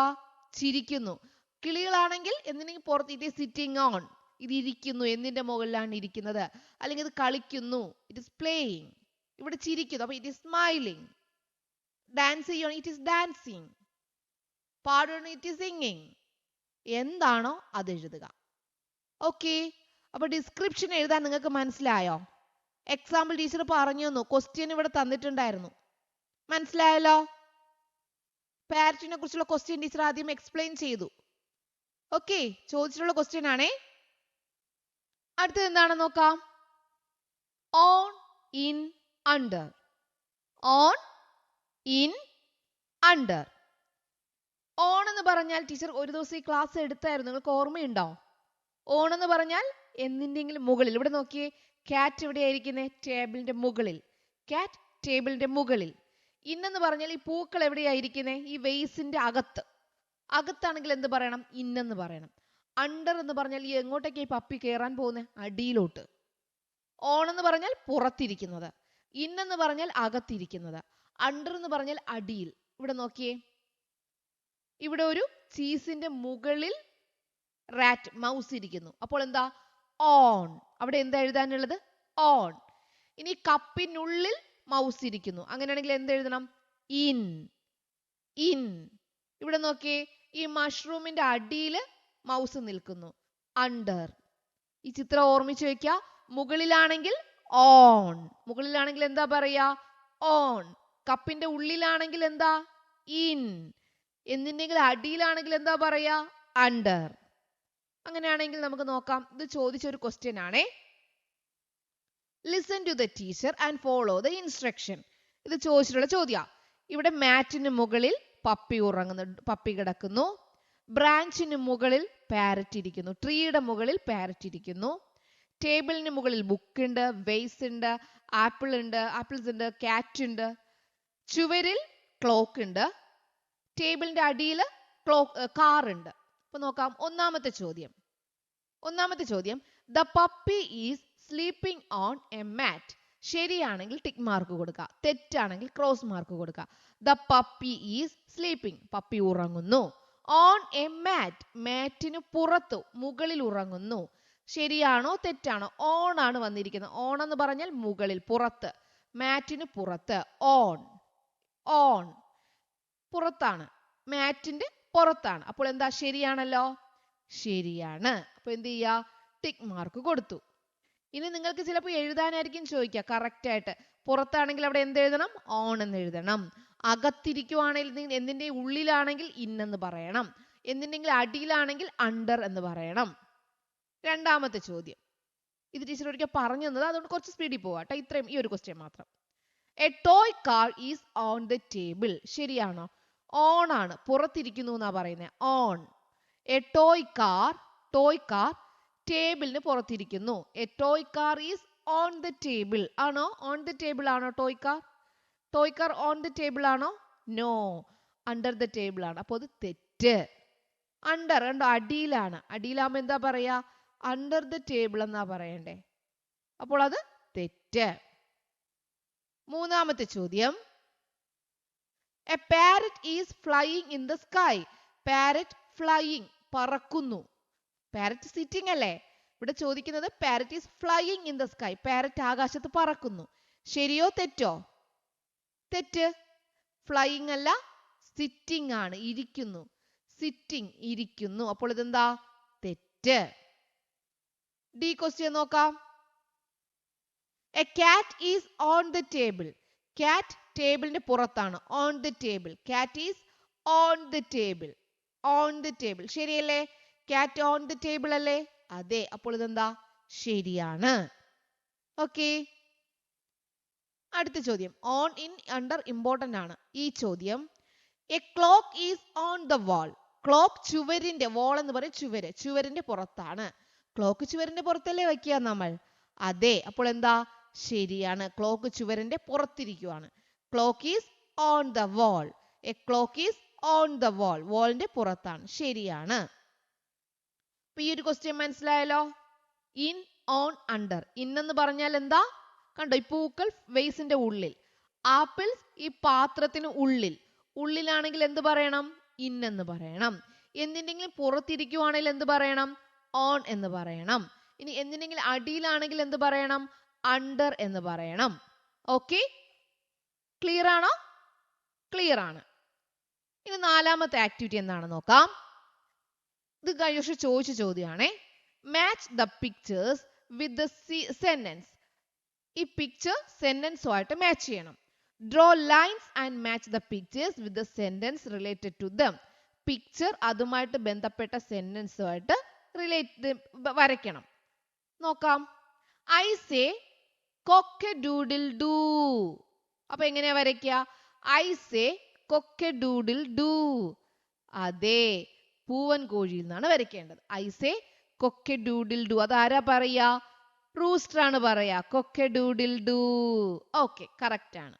ചിരിക്കുന്നു. കിളികളാണെങ്കിൽ എന്തിനെങ്കിലും പുറത്ത് ഇറ്റ് ഈസ് സിറ്റിംഗ് ഓൺ, ഇത് ഇരിക്കുന്നു, എന്തിന്റെ മുകളിലാണ് ഇരിക്കുന്നത്. അല്ലെങ്കിൽ ഇത് കളിക്കുന്നു, ഇറ്റ് ഈസ് പ്ലേയിങ്. ഇവിടെ ചിരിക്കുന്നു, അപ്പൊ ഇറ്റ് ഈസ് സ്മൈലിംഗ്. ഡാൻസ് ചെയ്യണം, ഇറ്റ് ഈസ് ഡാൻസിങ്. പാടണം, ഇറ്റ് ഈസ് സിംഗിങ്. എന്താണോ അത് എഴുതുക. ഓക്കെ, അപ്പൊ ഡിസ്ക്രിപ്ഷൻ എഴുതാൻ നിങ്ങൾക്ക് മനസ്സിലായോ? എക്സാമ്പിൾ ടീച്ചർ പറഞ്ഞു തന്നു, ക്വസ്റ്റ്യൻ ഇവിടെ തന്നിട്ടുണ്ടായിരുന്നു. മനസ്സിലായല്ലോ? പാരറ്റിനെ കുറിച്ചുള്ള ക്വസ്റ്റ്യൻ ടീച്ചർ ആദ്യം എക്സ്പ്ലെയിൻ ചെയ്തു. ഓക്കെ, ചോദിച്ചിട്ടുള്ള ക്വസ്റ്റ്യൻ ആണേ. അടുത്തത് എന്താണെന്ന് നോക്കാം. On, in, under. On, in, under. On എന്ന് പറഞ്ഞാൽ ടീച്ചർ ഒരു ദിവസം ഈ ക്ലാസ് എടുത്തായിരുന്നു, നിങ്ങൾക്ക് ഓർമ്മയുണ്ടോ? ഓൺ എന്ന് പറഞ്ഞാൽ എന്തിന്റെങ്കിലും മുകളിൽ. ഇവിടെ നോക്കിയേ, കാറ്റ് എവിടെയായിരിക്കുന്നേ? ടേബിളിന്റെ മുകളിൽ. കാറ്റ് ടേബിളിന്റെ മുകളിൽ. ഇന്നെന്ന് പറഞ്ഞാൽ ഈ പൂക്കൾ എവിടെയായിരിക്കുന്നേ? ഈ വെയ്സിന്റെ അകത്താണെങ്കിൽ എന്ത് പറയണം? ഇന്നെന്ന് പറയണം. അണ്ടർ എന്ന് പറഞ്ഞാൽ ഈ എങ്ങോട്ടേക്ക് ഈ പപ്പി കയറാൻ പോകുന്നത്? അടിയിലോട്ട്. ഓൺ എന്ന് പറഞ്ഞാൽ പുറത്തിരിക്കുന്നത്. ഇന്നെന്ന് പറഞ്ഞാൽ അകത്തിരിക്കുന്നത്. അണ്ടർ എന്ന് പറഞ്ഞാൽ അടിയിൽ. ഇവിടെ നോക്കിയേ, ഇവിടെ ഒരു ചീസിന്റെ മുകളിൽ മൗസ് ഇരിക്കുന്നു. അപ്പോൾ എന്താ? ഓൺ. അവിടെ എന്താ എഴുതാനുള്ളത്? ഓൺ. ഇനി കപ്പിനുള്ളിൽ മൗസ് ഇരിക്കുന്നു, അങ്ങനെയാണെങ്കിൽ എന്ത് എഴുതണം? ഇൻ. ഇവിടെ നോക്കിയേ, ഈ മഷ്റൂമിന്റെ അടിയിൽ മൗസ് നിൽക്കുന്നു. അണ്ടർ. ഈ ചിത്രം ഓർമ്മിച്ചു വെക്കുക. മുകളിലാണെങ്കിൽ ഓൺ. മുകളിലാണെങ്കിൽ എന്താ പറയാ? ഓൺ. കപ്പിന്റെ ഉള്ളിലാണെങ്കിൽ എന്താ? ഇൻ. എന്തിന്റെങ്കിലും അടിയിലാണെങ്കിൽ എന്താ പറയാ? അണ്ടർ. അങ്ങനെയാണെങ്കിൽ നമുക്ക് നോക്കാം. ഇത് ചോദിച്ചൊരു ക്വസ്റ്റ്യൻ ആണേ. Listen to the teacher and follow the instruction. ഇത് ചോദിച്ചിട്ടുള്ള ചോദ്യ. ഇവിടെ മാറ്റിന് മുകളിൽ പപ്പി കിടക്കുന്നു. ബ്രാഞ്ചിന് മുകളിൽ പാരറ്റ് ഇരിക്കുന്നു. ട്രീയുടെ മുകളിൽ പാരറ്റ് ഇരിക്കുന്നു. ടേബിളിന് മുകളിൽ ബുക്ക് ഉണ്ട്, വെയ്സ് ഉണ്ട്, ആപ്പിൾസ് ഉണ്ട്, കാറ്റ് ഉണ്ട്. ചുവരിൽ ക്ലോക്ക് ഉണ്ട്. ടേബിളിന്റെ അടിയിൽ കാർ ഉണ്ട്. അപ്പൊ നോക്കാം. ഒന്നാമത്തെ ചോദ്യം, the puppy is sleeping on a mat. ശരിയാണെങ്കിൽ ടിക്ക് മാർക്ക് കൊടുക്കുക, തെറ്റാണെങ്കിൽ ക്രോസ് മാർക്ക് കൊടുക്കുക. The puppy is sleeping, puppy ഉറങ്ങുന്നു. ഓൺ എ മാറ്റ്, മാറ്റിന് പുറത്തു, മുകളിൽ ഉറങ്ങുന്നു. ശരിയാണോ തെറ്റാണോ? ഓൺ ആണ് വന്നിരിക്കുന്നത്. ഓൺ എന്ന് പറഞ്ഞാൽ മുകളിൽ, പുറത്ത്. മാറ്റിന് പുറത്ത്. ഓൺ പുറത്താണ്, മാറ്റിന്റെ പുറത്താണ്. അപ്പോൾ എന്താ? ശരിയാണല്ലോ. ശരിയാണ്. അപ്പൊ എന്ത് ചെയ്യാ? ടിക്ക് മാർക്ക് കൊടുത്തു. ഇനി നിങ്ങൾക്ക് ചിലപ്പോൾ എഴുതാനായിരിക്കും ചോദിക്കുക കറക്റ്റ് ആയിട്ട്. പുറത്താണെങ്കിൽ അവിടെ എന്ത് എഴുതണം? ഓൺ എന്ന് എഴുതണം. അകത്തിരിക്കുവാണെങ്കിൽ, എന്തിന്റെ ഉള്ളിലാണെങ്കിൽ ഇന്നെന്ന് പറയണം. എന്തിന്റെങ്കിലും അടിയിലാണെങ്കിൽ അണ്ടർ എന്ന് പറയണം. രണ്ടാമത്തെ ചോദ്യം, ഇത് ടീച്ചർ ഒരിക്കൽ പറഞ്ഞു തന്നത്, അതുകൊണ്ട് കുറച്ച് സ്പീഡിൽ പോവാട്ടെ. ഇത്രയും ഈ ഒരു ക്വസ്റ്റ്യൻ മാത്രം. A toy car is on the table. ശരിയാണോ? ഓൺ ആണ്, പുറത്തിരിക്കുന്നു എന്നാ പറയുന്നത്. ഓൺ. എ ടോയ് കാർ ടേബിളിന് പുറത്തിരിക്കുന്നു. A toy car is on the table. ആണോ? ഓൺ ദ ടേബിൾ ആണോ toy car? Toy car on the table ആണോ? നോ, അണ്ടർ ദ ടേബിൾ ആണ്. അപ്പോൾ അത് തെറ്റ്. അണ്ടർ കണ്ടോ, അടിയിലാണ്. അടിയിലാകുമ്പോ എന്താ പറയാ? അണ്ടർ ദ ടേബിൾ എന്നാ പറയണ്ടേ. അപ്പോൾ അത് തെറ്റ്. മൂന്നാമത്തെ ചോദ്യം. A parrot is flying in the sky. Parrot flying, പറക്കുന്നു. പാരറ്റ് സിറ്റിംഗ് അല്ലേ? ഇവിടെ ചോദിക്കുന്നത് parrot is flying in the sky. Parrot ആകാശത്ത് പറക്കുന്നു. ശരിയോ തെറ്റോ? തെറ്റ്. ഫ്ലൈയിങ് അല്ല, സിറ്റിംഗ് ആണ്, ഇരിക്കുന്നു. സിറ്റിംഗ്, ഇരിക്കുന്നു. അപ്പോൾ ഇതെന്താ? തെറ്റ്. ഡി ക്വസ്റ്റ്യൻ നോക്കാം. എ കാറ്റ് ഈസ് ഓൺ ദ ടേബിൾ. കാറ്റ് ടേബിളിന്റെ പുറത്താണ്. On the table. കാറ്റ് is on the table. On the table ശരിയല്ലേ? കാറ്റ് ഓൺ ദ ടേബിൾ അല്ലേ? അതെ. അപ്പോൾ ഇതെന്താ? ശരിയാണ്. ഓക്കെ. അടുത്ത ചോദ്യം. ഓൺ ഇൻ അണ്ടർ ഇമ്പോർട്ടന്റ് ആണ് ഈ ചോദ്യം. A clock is on the wall. Clock ചുവരിന്റെ, വാൾ എന്ന് പറയും ചുവര്, ചുവരിന്റെ പുറത്താണ്. ക്ലോക്ക് ചുവരിന്റെ പുറത്തല്ലേ വയ്ക്കുക നമ്മൾ? അതെ. അപ്പോൾ എന്താ? ശരിയാണ്. ക്ലോക്ക് ചുവരിന്റെ പുറത്തിരിക്കുവാണ്. Clock is on the wall. A clock is on the wall. വാളിന്റെ പുറത്താണ്. ശരിയാണ്. അപ്പൊ ഈ ഒരു ക്വസ്റ്റ്യൻ മനസ്സിലായല്ലോ. In, on, under. ഇൻ എന്ന് പറഞ്ഞാൽ എന്താ? കണ്ടോ, ഈ പൂക്കൾ വെയ്സിന്റെ ഉള്ളിൽ. ആപ്പിൾസ് ഈ പാത്രത്തിന് ഉള്ളിൽ. ഉള്ളിലാണെങ്കിൽ എന്ത് പറയണം? ഇൻ എന്ന് പറയണം. എന്തിന്റെങ്കിലും പുറത്തിരിക്കുവാണെങ്കിൽ എന്ത് പറയണം? ഓൺ എന്ന് പറയണം. ഇനി എന്തിനെങ്കിലും അടിയിലാണെങ്കിൽ എന്ത് പറയണം? അണ്ടർ എന്ന് പറയണം. ഓക്കെ, ക്ലിയർ ആണോ? ക്ലിയർ ആണ്. ഇനി നാലാമത്തെ ആക്ടിവിറ്റി എന്താണെന്ന് നോക്കാം. ഇത് കഴിഞ്ഞ വർഷം ചോദിച്ച ചോദ്യമാണേ. Match the pictures with the sentence. ഈ പിക്ചർ സെന്റൻസുമായിട്ട് മാച്ച് ചെയ്യണം. Draw lines and match the pictures with the sentence related to them. Picture അതുമായിട്ട് ബന്ധപ്പെട്ട സെന്റൻസുമായിട്ട് വരയ്ക്കണം. നോക്കാം. I say cock-a-doodle-doo. അപ്പൊ എങ്ങനെയാ വരയ്ക്കുക? I say cock-a-doodle-doo. അതെ, പൂവൻ കോഴിയിൽ നിന്നാണ് വരയ്ക്കേണ്ടത്. I say cock-a-doodle-doo. അതാരാ പറയാ? റൂസ്റ്റർ ആണ് പറയാ. cock-a-doodle-doo. ഓക്കെ, കറക്റ്റ് ആണ്.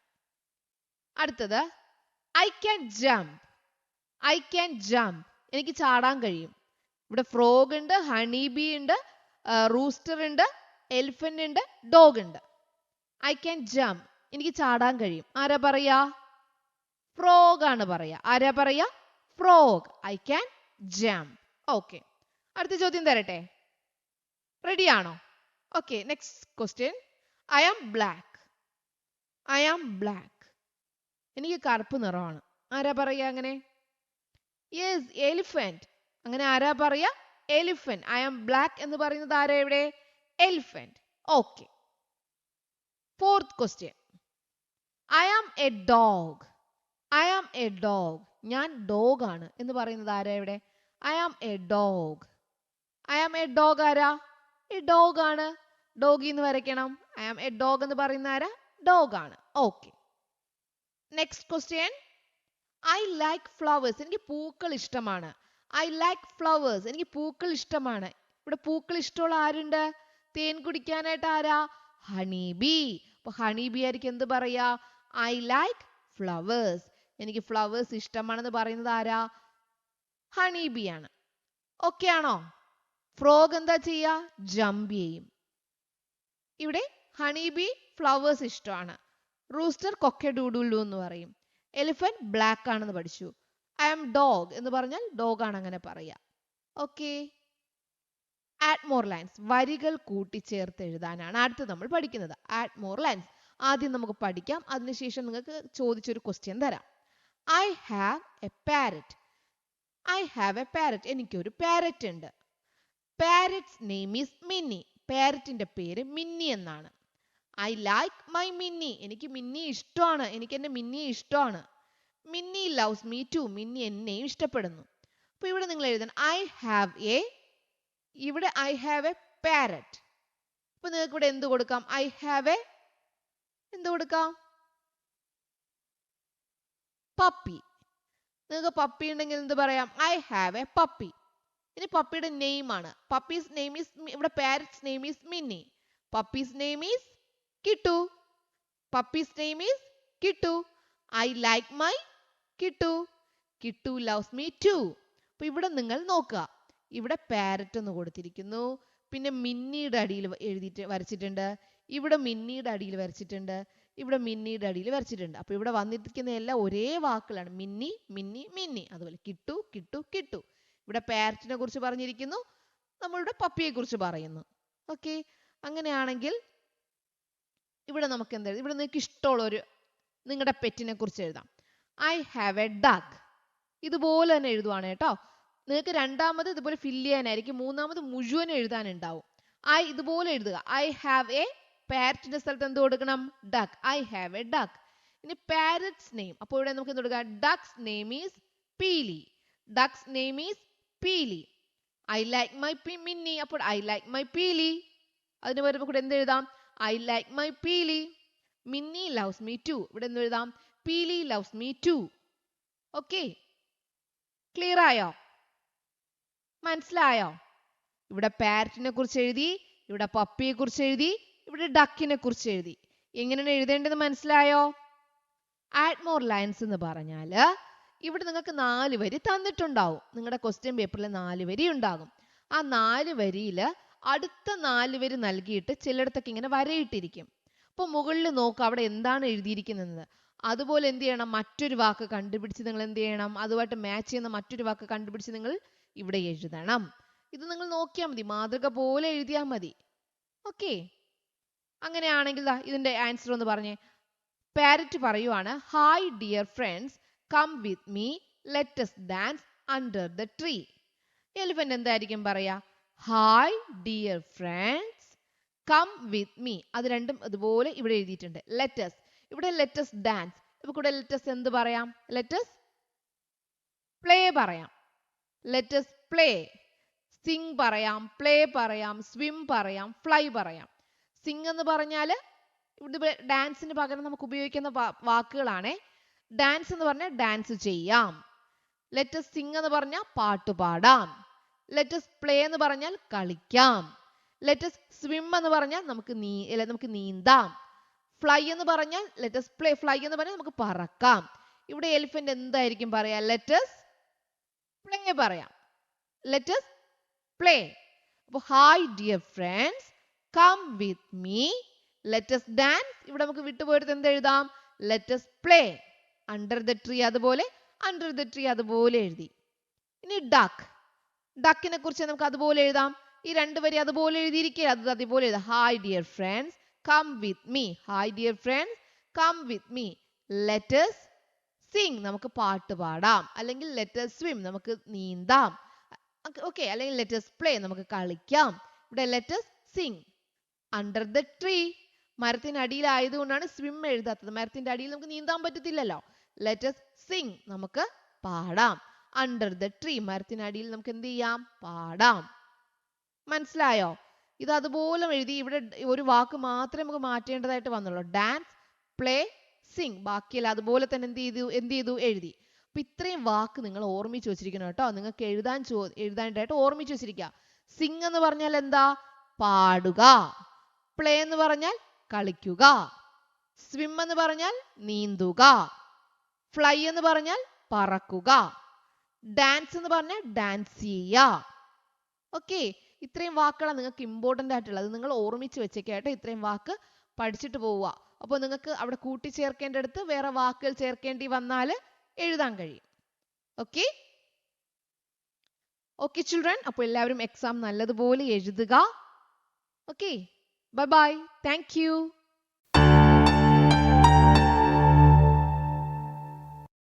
അടുത്തത്. I can jump. I can jump. എനിക്ക് ചാടാൻ കഴിയും. ഇവിടെ ഫ്രോഗ് ഉണ്ട്, ഹണി ബീ ഉണ്ട്, റൂസ്റ്റർ ഉണ്ട്, എലിഫന്റ് ഉണ്ട്, ഡോഗ് ഉണ്ട്. I can jump. എനിക്ക് ചാടാൻ കഴിയും. ആരാ പറയാ? ഫ്രോഗ് ആണ് പറയാ. ആരാ പറയാ? Frog. I can jump. Okay, അടുത്ത ചോദ്യം തരട്ടെ. റെഡി ആണോ? Okay, next question. I am black. I am black. എനിക്ക് കറുപ്പ് നിറമാണ്. ആരാ പറയാ അങ്ങനെ? Yes, elephant. അങ്ങനെ ആരാ പറയാ? എലിഫന്റ്. ഐ ആം ബ്ലാക്ക് എന്ന് പറയുന്നത് ആരാ ഇവിടെ? Elephant. Okay. Fourth question. I am a dog. I am a dog. ഞാൻ ഡോഗ് ആണ് എന്ന് പറയുന്നത് ആരാ ഇവിടെ? I am a dog. I am a dog ആരാ? ഈ ഡോഗ് ആണ്. ഡോഗി എന്ന് വരയ്ക്കണം. ഐ ആം എ ഡോഗ് എന്ന് പറയുന്ന ആരാ? ഡോഗ് ആണ്. Okay. Next question. I like flowers. എനിക്ക് പൂക്കൾ ഇഷ്ടമാണ്. I like flowers. എനിക്ക് പൂക്കൾ ഇഷ്ടമാണ്. ഇവിടെ പൂക്കൾ ഇഷ്ടമുള്ള ആരുണ്ട്? തേൻ കുടിക്കാനായിട്ട് ആരാ? Honey B. അപ്പൊ ഹണി ബീ ആയിരിക്കും എന്ത് പറയാ? I like flowers. എനിക്ക് ഫ്ലവേഴ്സ് ഇഷ്ടമാണെന്ന് പറയുന്നത് ആരാ? ഹണി ബീ ആണ്. ഓക്കെ ആണോ? ഫ്രോഗ് എന്താ ചെയ്യാ? ജമ്പ് ചെയ്യും. ഇവിടെ ഹണി ബീ ഫ്ലവേഴ്സ് ഇഷ്ടമാണ്. റൂസ്റ്റർ cock-a-doodle-doo എന്ന് പറയും. എലിഫന്റ് ബ്ലാക്ക് ആണെന്ന് പഠിച്ചു. ഐ ആം ഡോഗ് എന്ന് പറഞ്ഞാൽ ഡോഗ് ആണ് അങ്ങനെ പറയാ. ഓക്കെ. Add more lines. വരികൾ കൂട്ടിച്ചേർത്ത് എഴുതാനാണ് അടുത്ത് നമ്മൾ പഠിക്കുന്നത്. ആഡ് മോർ ലൈൻസ് ആദ്യം നമുക്ക് പഠിക്കാം. അതിനുശേഷം നിങ്ങൾക്ക് ചോദിച്ചൊരു ക്വസ്റ്റ്യൻ തരാം. I have A parrot. I have A parrot. എനിക്കൊരു പാരറ്റ് ഉണ്ട്. പാരറ്റ്സ് നെയിം ഈസ് മിന്നി. പാരറ്റിന്റെ പേര് മിന്നി എന്നാണ്. ഐ ലൈക്ക് മൈ മിന്നി. എനിക്ക് മിന്നി ഇഷ്ടമാണ്. എനിക്ക് എന്റെ മിന്നിയെ ഇഷ്ടമാണ്. മിന്നി ലവ്സ് മീ ടു. മിന്നി എന്നെയും ഇഷ്ടപ്പെടുന്നു. അപ്പൊ ഇവിടെ നിങ്ങൾ എഴുതണം ഐ ഹാവ് എ. ഇവിടെ ഐ ഹാവ് എ പാരറ്റ്. അപ്പൊ നിങ്ങൾക്ക് ഇവിടെ എന്ത് കൊടുക്കാം? ഐ ഹാവ് എ എന്ത് കൊടുക്കാം? പപ്പി. നിങ്ങൾക്ക് പപ്പി ഉണ്ടെങ്കിൽ എന്ത് പറയാം? I have A puppy. ഇനി പപ്പിയുടെ നെയിം ആണ്. പപ്പീസ് നെയിം ഈസ്, ഇവിടെ പാരറ്റ്സ് നെയിം ഈസ് മിന്നി. പപ്പീസ് നെയിം ഈസ് കിട്ടു. പപ്പീസ് നെയിം ഈസ് കിട്ടു. ഐ ലൈക്ക് മൈ കിട്ടു. കിട്ടു ലവ്സ് മീ ടു. അപ്പൊ ഇവിടെ നിങ്ങൾ നോക്കുക, ഇവിടെ പാരറ്റ് എന്ന് കൊടുത്തിരിക്കുന്നു, പിന്നെ മിന്നിയുടെ അടിയിൽ എഴുതിയിട്ട് വരച്ചിട്ടുണ്ട്, ഇവിടെ മിന്നിയുടെ അടിയിൽ വരച്ചിട്ടുണ്ട്, ഇവിടെ മിന്നിയുടെ അടിയിൽ വരച്ചിട്ടുണ്ട്. അപ്പൊ ഇവിടെ വന്നിരിക്കുന്ന എല്ലാം ഒരേ വാക്കുകളാണ്. മിന്നി, മിന്നി, മിന്നി. അതുപോലെ കിട്ടു, കിട്ടു, കിട്ടു. ഇവിടെ പാരറ്റിനെ കുറിച്ച് പറഞ്ഞിരിക്കുന്നു, നമ്മളുടെ പപ്പിയെ കുറിച്ച് പറയുന്നു. ഓക്കെ, അങ്ങനെയാണെങ്കിൽ ഇവിടെ നമുക്ക് എന്താ, ഇവിടെ നിങ്ങൾക്ക് ഇഷ്ടമുള്ള ഒരു നിങ്ങളുടെ പെറ്റിനെ കുറിച്ച് എഴുതാം. I have A duck. ഇതുപോലെ തന്നെ എഴുതുവാണ് കേട്ടോ. നിങ്ങൾക്ക് രണ്ടാമത് ഇതുപോലെ ഫില്ല് ചെയ്യാനായിരിക്കും, മൂന്നാമത് മുഴുവൻ എഴുതാനുണ്ടാവും. ഇതുപോലെ എഴുതുക. ഐ ഹാവ് എ, പാരറ്റിന്റെ സ്ഥലത്ത് എന്ത് കൊടുക്കണം? Duck. I have A duck. ഇനി പാരറ്റ്സ് നെയിം, അപ്പോൾ ഇവിടെ നമുക്ക് എന്ത് കൊടുക്കാം? Ducts name is Peeli. Ducts name is Peeli. I like my മിന്നി, അപ്പോൾ ഐ ലൈക്ക് മൈ പീലി. അതിന് പകരം കൂടെ എന്ത് എഴുതാം? ഐ ലൈക്ക് മൈ പീലി. മിന്നി ലവ്സ് മീ ടു. ഇവിടെ എന്ത് എഴുതാം? പീലി loves me too. Okay, clear ആയോ? മനസ്സിലായോ? ഇവിടെ പാരറ്റിനെ കുറിച്ച് എഴുതി, ഇവിടെ പപ്പിയെ കുറിച്ച് എഴുതി, ഇവിടെ ഡക്കിനെ കുറിച്ച് എഴുതി. എങ്ങനെയാണ് എഴുതേണ്ടത് മനസ്സിലായോ? ആഡ് മോർ ലൈൻസ് എന്ന് പറഞ്ഞാല് ഇവിടെ നിങ്ങൾക്ക് 4 വരി തന്നിട്ടുണ്ടാവും. നിങ്ങളുടെ ക്വസ്റ്റ്യൻ പേപ്പറിൽ 4 വരി ഉണ്ടാകും. ആ 4 വരിയിൽ അടുത്ത 4 വരി നൽകിയിട്ട് ചിലയിടത്തൊക്കെ ഇങ്ങനെ വരയിട്ടിരിക്കും. അപ്പൊ മുകളിൽ നോക്കുക അവിടെ എന്താണ് എഴുതിയിരിക്കുന്നത്. അതുപോലെ എന്ത് ചെയ്യണം? മറ്റൊരു വാക്ക് കണ്ടുപിടിച്ച് നിങ്ങൾ എന്ത് ചെയ്യണം? അതുമായിട്ട് മാച്ച് ചെയ്യുന്ന മറ്റൊരു വാക്ക് കണ്ടുപിടിച്ച് നിങ്ങൾ ഇവിടെ എഴുതണം. ഇത് നിങ്ങൾ നോക്കിയാൽ മതി, മാതൃക പോലെ എഴുതിയാൽ മതി. ഓക്കെ, അങ്ങനെയാണെങ്കിൽ ഇതിന്റെ ആൻസർ ഒന്ന് പറഞ്ഞേ. പാരറ്റ് പറയുവാണ്, hi dear friends, come with me, let us dance under the tree. Elephant എന്തായിരിക്കും പറയാ? Hi dear friends, come with me. അത് രണ്ടും അതുപോലെ ഇവിടെ എഴുതിയിട്ടുണ്ട്. ലെറ്റസ്, ഇവിടെ ലെറ്റസ് ഡാൻസ്. ഇപ്പൊ കൂടെ ലെറ്റസ് എന്ത് പറയാം? ലെറ്റസ് പ്ലേ പറയാം. Let's play. സിംഗ് പറയാം, പ്ലേ പറയാം, സ്വിം പറയാം, ഫ്ലൈ പറയാം. സിംഗ് എന്ന് പറഞ്ഞാല് ഇവിടെ ഡാൻസിന് പകരം നമുക്ക് ഉപയോഗിക്കുന്ന വാക്കുകളാണ്. ഡാൻസ് എന്ന് പറഞ്ഞാൽ ഡാൻസ് ചെയ്യാം. ലെറ്റസ് സിംഗ് എന്ന് പറഞ്ഞാൽ പാട്ട് പാടാം. ലെറ്റസ് പ്ലേ എന്ന് പറഞ്ഞാൽ കളിക്കാം. ലെറ്റസ് സ്വിം എന്ന് പറഞ്ഞാൽ നമുക്ക് നീന്താം. ഫ്ലൈ എന്ന് പറഞ്ഞാൽ ലെറ്റസ് പ്ലേ, ഫ്ലൈ എന്ന് പറഞ്ഞാൽ നമുക്ക് പറക്കാം. ഇവിടെ എലിഫന്റ് എന്തായിരിക്കും പറയാ? ലെറ്റസ് പ്ലേ പറയാം. Let's play. അപ്പൊ hi dear friends, come with me, let's dance. ഇവിടെ നമുക്ക് വിട്ടുപോയിട്ട് എന്ത് എഴുതാം? Let's play. Under the tree, അതുപോലെ അണ്ടർ ദ ട്രീ അതുപോലെ എഴുതി. ഇനി ഡക്ക്. ഡക്കിനെ കുറിച്ച് നമുക്ക് അതുപോലെ എഴുതാം. ഈ 2 വരി അതുപോലെ എഴുതിയിരിക്കുക, അത് അതുപോലെ എഴുതാം. Hi dear friends, come with me. Hi dear friends, come with me. Let's sing, നമുക്ക് പാട്ട് പാടാം. അല്ലെങ്കിൽ ലെറ്റസ് സ്വിം, നമുക്ക് നീന്താം. ഓക്കെ, അല്ലെങ്കിൽ ലെറ്റസ് പ്ലേ, നമുക്ക് കളിക്കാം. ഇവിടെ let's sing. Under the tree, മരത്തിന്റെ അടിയിലായതുകൊണ്ടാണ് സ്വിം എഴുതാത്തത്. മരത്തിന്റെ അടിയിൽ നമുക്ക് നീന്താൻ പറ്റത്തില്ലല്ലോ. ലെറ്റസ് സിംഗ്, നമുക്ക് പാടാം. അണ്ടർ ദ ട്രീ, മരത്തിനടിയിൽ നമുക്ക് എന്ത് ചെയ്യാം? പാടാം. മനസ്സിലായോ? ഇത് അതുപോലെ എഴുതി. ഇവിടെ ഒരു വാക്ക് മാത്രമേ നമുക്ക് മാറ്റേണ്ടതായിട്ട് വന്നുള്ളൂ. Dance, play, sing. ബാക്കിയെല്ലാം അതുപോലെ തന്നെ എന്ത് ചെയ്തു എഴുതി. അപ്പൊ ഇത്രയും വാക്ക് നിങ്ങൾ ഓർമ്മിച്ച് വെച്ചിരിക്കണം കേട്ടോ. നിങ്ങൾക്ക് എഴുതാനായിട്ട് ഓർമ്മിച്ച് വെച്ചിരിക്കുക. സിംഗ് എന്ന് പറഞ്ഞാൽ എന്താ? പാടുക. പ്ലേ എന്ന് പറഞ്ഞാൽ കളിക്കുക. സ്വിം എന്ന് പറഞ്ഞാൽ നീന്തുക. ഫ്ലൈ എന്ന് പറഞ്ഞാൽ പറക്കുക. ഡാൻസ് എന്ന് പറഞ്ഞാൽ ഡാൻസ് ചെയ്യുക. ഓക്കെ, ഇത്രയും വാക്കുകളാണ് നിങ്ങൾക്ക് ഇമ്പോർട്ടൻ്റ് ആയിട്ടുള്ളത്. നിങ്ങൾ ഓർമ്മിച്ച് വെച്ചേക്കാട്ടോ. ഇത്രയും വാക്ക് പഠിച്ചിട്ട് പോവുക. അപ്പോൾ നിങ്ങൾക്ക് അവിടെ കൂട്ടിച്ചേർക്കേണ്ടടുത്ത് വേറെ വാക്കുകൾ ചേർക്കേണ്ടി വന്നാൽ എഴുതാൻ കഴിയും. ഓക്കെ ഓക്കെ ചിൽഡ്രൻ, അപ്പോൾ എല്ലാവരും എക്സാം നല്ലതുപോലെ എഴുതുക. Okay, bye bye, thank you.